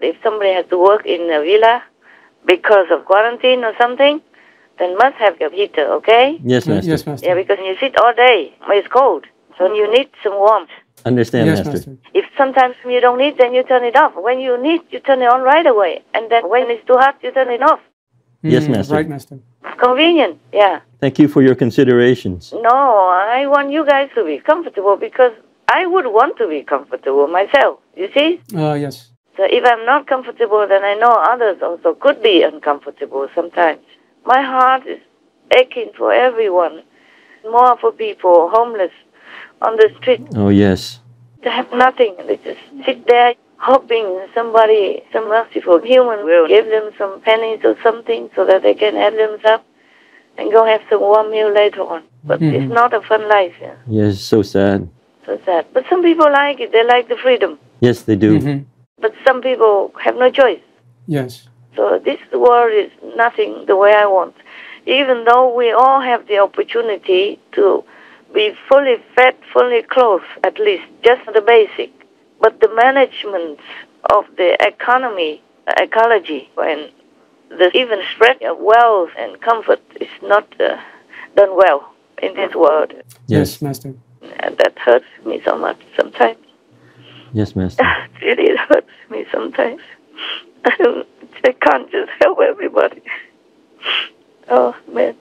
if somebody has to work in a villa because of quarantine or something, then must have a heater, okay? Yes, Master. Yes, Master. Yeah, because you sit all day, it's cold, so you need some warmth. Understand, Yes, Master. If sometimes you don't need, then you turn it off. When you need, you turn it on right away. And then when it's too hot, you turn it off. Yes, Master. Right, Master. It's convenient, yeah. Thank you for your considerations. No, I want you guys to be comfortable because I would want to be comfortable myself, you see? Yes. So if I'm not comfortable, then I know others also could be uncomfortable sometimes. My heart is aching for everyone, more for people homeless on the street. Oh, yes. They have nothing. They just sit there hoping somebody, some merciful human will give them some pennies or something so that they can help themselves and go have some warm meal later on. But it's not a fun life. Yeah. Yes, so sad. So sad. But some people like it. They like the freedom. Yes, they do. But some people have no choice. Yes. So this world is nothing the way I want. Even though we all have the opportunity to be fully fed, fully clothed, at least, just the basic. But the management of the economy, ecology, and the even spread of wealth and comfort is not done well in this world. Yes, Master. And that hurts me so much sometimes. Yes, Master. Really, it hurts me sometimes. I can't just help everybody. Oh, man.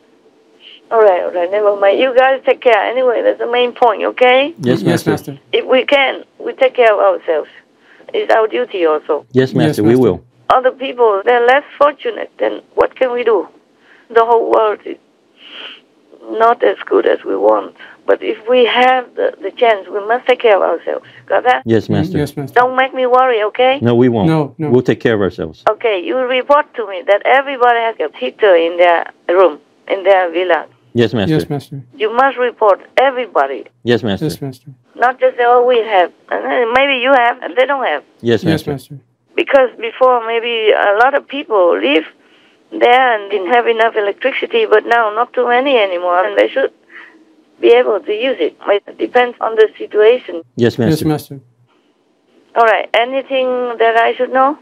All right, never mind. You guys take care. Anyway, that's the main point, okay? Yes, Master. Yes, Master. If we can, we take care of ourselves. It's our duty also. Yes, Master, Yes, we Master. will. Other people, they're less fortunate, then what can we do? The whole world is not as good as we want. But if we have the chance, we must take care of ourselves. Got that? Yes, Master. Yes, Master. Don't make me worry, okay? No, we won't. No, no. We'll take care of ourselves. Okay, you report to me that everybody has a heater in their room, in their villa. Yes, Master. Yes, Master. You must report everybody. Yes, Master. Yes, Master. Not just say, oh, we have. And then maybe you have, and they don't have. Yes, Yes, Master. Master. Because before, maybe a lot of people live there and didn't have enough electricity, but now not too many anymore, and they should be able to use it. It depends on the situation. Yes, Master. Yes, Master. All right, anything that I should know?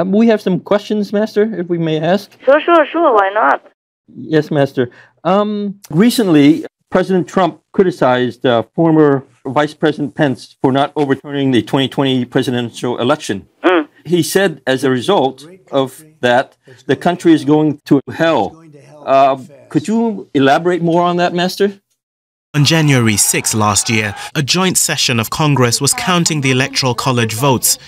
We have some questions, Master, if we may ask. Sure, why not? Yes, Master. Recently, President Trump criticized former Vice President Pence for not overturning the 2020 presidential election. He said, as a result of that, the country is going to hell. Could you elaborate more on that, Master? On January 6 last year, a joint session of Congress was counting the Electoral College votes.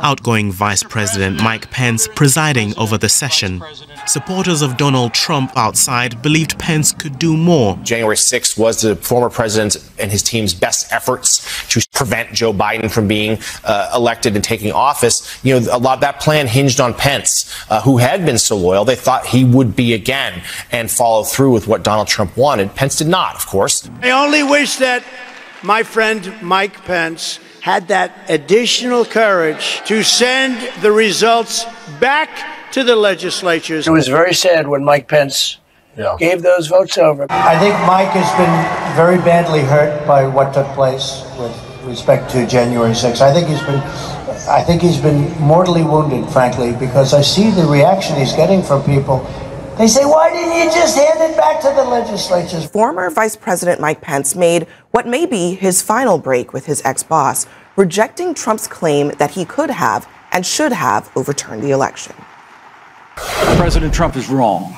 Outgoing Vice President Mike Pence presiding over the session. Supporters of Donald Trump outside believed Pence could do more. January 6th was the former president and his team's best efforts to prevent Joe Biden from being elected and taking office. You know, a lot of that plan hinged on Pence, who had been so loyal. They thought he would be again and follow through with what Donald Trump wanted. Pence did not, of course. I only wish that my friend Mike Pence had that additional courage to send the results back to the legislatures. It was very sad when Mike Pence gave those votes over. I think Mike has been very badly hurt by what took place with respect to January 6th. I think he's been mortally wounded, frankly, because I see the reaction he's getting from people. They say, why didn't you just hand it back to the legislatures? Former Vice President Mike Pence made what may be his final break with his ex-boss, rejecting Trump's claim that he could have and should have overturned the election. President Trump is wrong.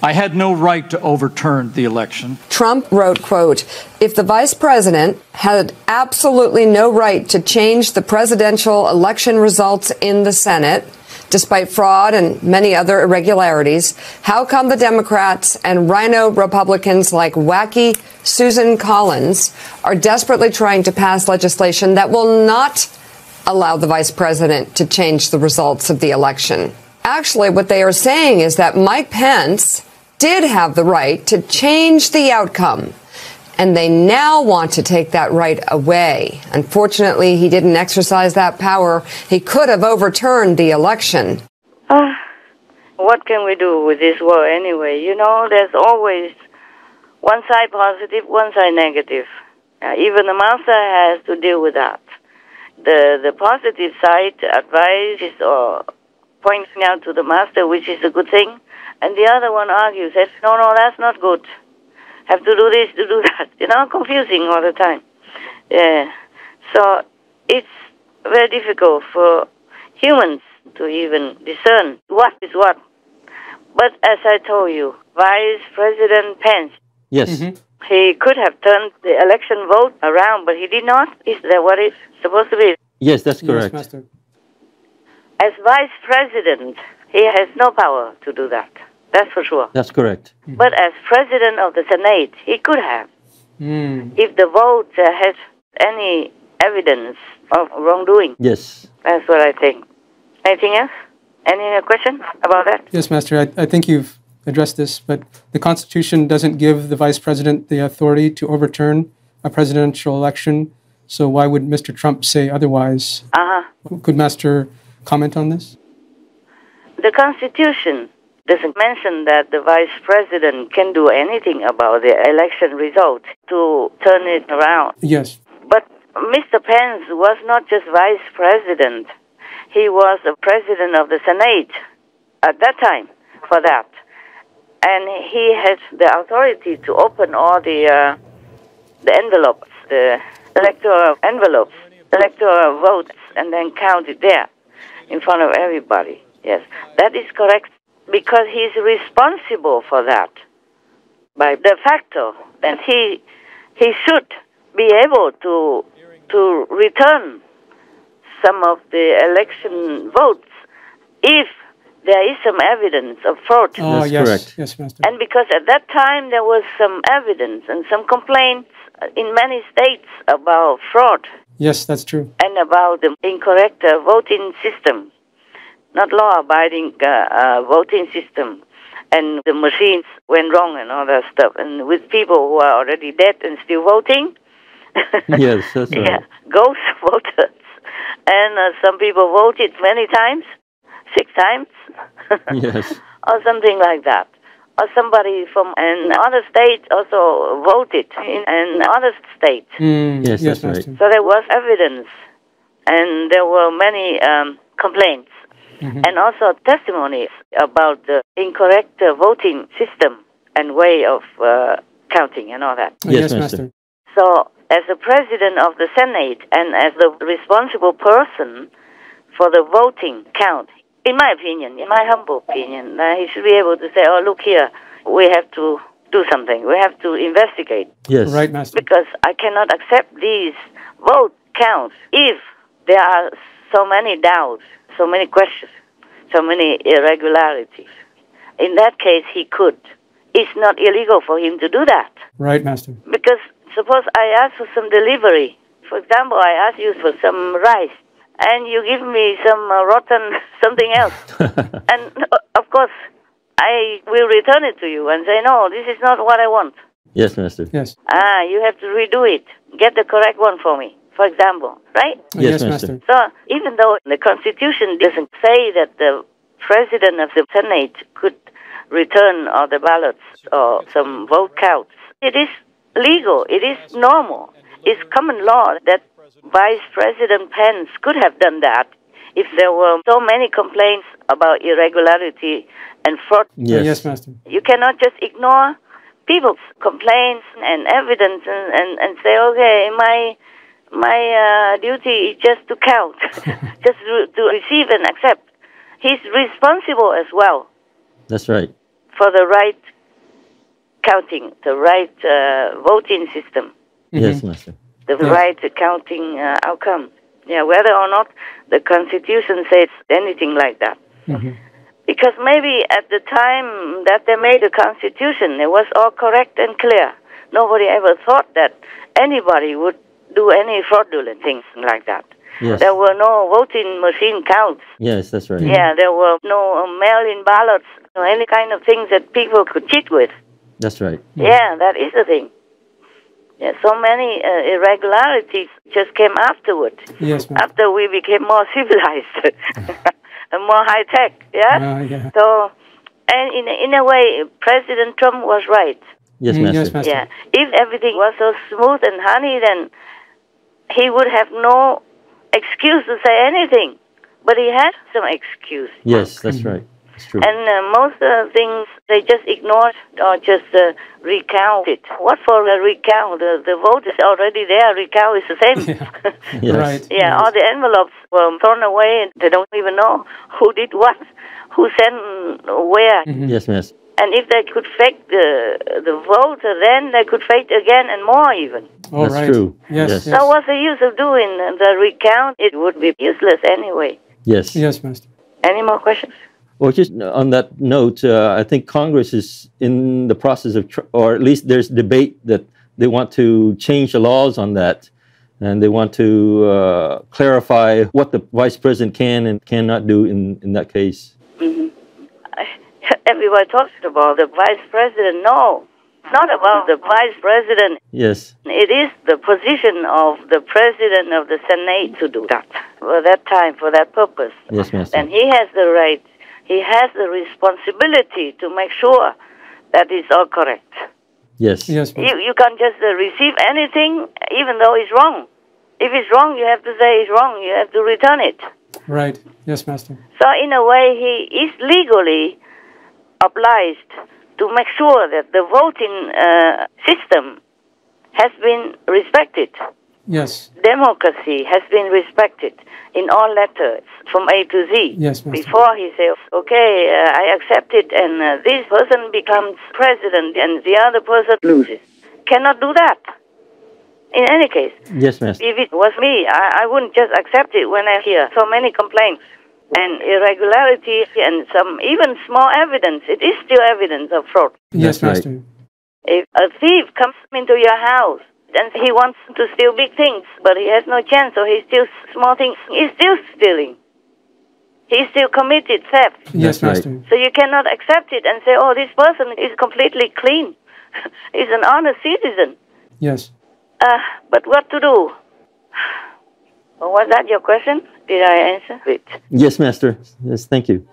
I had no right to overturn the election. Trump wrote, quote, if the vice president had absolutely no right to change the presidential election results in the Senate, despite fraud and many other irregularities, how come the Democrats and rhino Republicans like wacky Susan Collins are desperately trying to pass legislation that will not allow the vice president to change the results of the election? Actually, what they are saying is that Mike Pence did have the right to change the outcome, and they now want to take that right away. Unfortunately, he didn't exercise that power. He could have overturned the election. What can we do with this war anyway? You know, there's always one side positive, one side negative. Even the master has to deal with that. the positive side advises or pointing out to the master, which is a good thing, and the other one argues, says, no, that's not good. Have to do this, to do that. Confusing all the time. Yeah. So it's very difficult for humans to even discern what is what. But as I told you, Vice President Pence, yes, he could have turned the election vote around, but he did not. Is that what it's supposed to be? Yes, that's correct. Yes, Master. As Vice President, he has no power to do that. That's for sure. That's correct. But as President of the Senate, he could have. If the vote has any evidence of wrongdoing. Yes. That's what I think. Anything else? Any question about that? Yes, Master. I think you've addressed this, but the Constitution doesn't give the Vice President the authority to overturn a presidential election, so why would Mr. Trump say otherwise? Could Master comment on this? The Constitution doesn't mention that the Vice President can do anything about the election result to turn it around. Yes. But Mr. Pence was not just Vice President. He was the President of the Senate at that time for that. And he has the authority to open all the envelopes, the electoral envelopes, electoral votes, and then count it there in front of everybody. Yes, that is correct, because he's responsible for that by de facto, and he should be able to return some of the election votes if there is some evidence of fraud. Oh, that's yes, correct. Yes, Master. And because at that time there was some evidence and some complaints in many states about fraud. Yes, that's true. And about the incorrect voting system, not law-abiding voting system. And the machines went wrong and all that stuff. And with people who are already dead and still voting. Yes, that's right. Yeah, ghost voters. And some people voted many times, 6 times. Yes. Or something like that. Or somebody from another state also voted in another state. Yes, that's right. So there was evidence, and there were many complaints, and also testimonies about the incorrect voting system and way of counting and all that. Yes, Master. So as a president of the Senate and as the responsible person for the voting count, in my opinion, in my humble opinion, he should be able to say, oh, look here, we have to do something. We have to investigate. Yes. Right, Master. Because I cannot accept these vote counts if there are so many doubts, so many questions, so many irregularities. In that case, he could. It's not illegal for him to do that. Right, Master. Because suppose I ask for some delivery. For example, I ask you for some rice, and you give me some rotten something else. And, of course, I will return it to you and say, no, this is not what I want. Yes, Master. Yes. You have to redo it. Get the correct one for me, for example, right? Yes, Master. So even though the Constitution doesn't say that the President of the Senate could return all the ballots or some vote counts, it is legal. It is normal. It's common law that Vice President Pence could have done that if there were so many complaints about irregularity and fraud. Yes. Yes, Master. You cannot just ignore people's complaints and evidence and say, okay, my duty is just to count, just to receive and accept. He's responsible as well. That's right. For the right counting, the right voting system. Yes, Master. The right counting outcome. Yeah, whether or not the Constitution says anything like that. Because maybe at the time that they made the Constitution, it was all correct and clear. Nobody ever thought that anybody would do any fraudulent things like that. Yes. There were no voting machine counts. Yes, that's right. Yeah, there were no mail-in ballots, or any kind of things that people could cheat with. That's right. Yeah, that is the thing. Yeah, so many irregularities just came afterward. Yes, ma'am. After we became more civilized and more high-tech, yeah? Yeah. So, and in a way, President Trump was right. Yes, Master. Yes, Master. Yeah, if everything was so smooth and honey, then he would have no excuse to say anything. But he had some excuse. Yes, that's right. It's true. And most things they just ignored or just recount it. What for a recount? The vote is already there. Recount is the same. Yes. Right. Yeah, all the envelopes were thrown away and they don't even know who did what, who sent where. Yes, miss. And if they could fake the vote, then they could fake again and more even. Oh, That's right. true. Yes, Yes. yes. So what's the use of doing the recount? It would be useless anyway. Yes. Yes, Master. Any more questions? Well, just on that note, I think Congress is in the process of, or at least there's debate that they want to change the laws on that. And they want to clarify what the vice president can and cannot do in that case. Everybody talks about the vice president. No, it's not about the vice president. Yes. It is the position of the president of the Senate to do that for that time, for that purpose. Yes, Master. And he has the right, he has the responsibility to make sure that it's all correct. Yes. Yes, Master. You can't just receive anything even though it's wrong. If it's wrong, you have to say it's wrong. You have to return it. Right. Yes, Master. So in a way, he is legally obliged to make sure that the voting system has been respected. Yes. Democracy has been respected in all letters from A to Z. Yes, Master. Before he says, okay, I accept it, and this person becomes president and the other person loses. Cannot do that. In any case. Yes, Master. If it was me, I wouldn't just accept it when I hear so many complaints and irregularity and some even small evidence. It is still evidence of fraud. Yes, That's Master. If a thief comes into your house and he wants to steal big things, but he has no chance, so he steals small things, he's still stealing. He still committed theft. Yes, That's right. Master. So you cannot accept it and say, oh, this person is completely clean. He's an honest citizen. Yes. But what to do? Well, was that your question? Did I answer it? Yes, Master. Yes, thank you.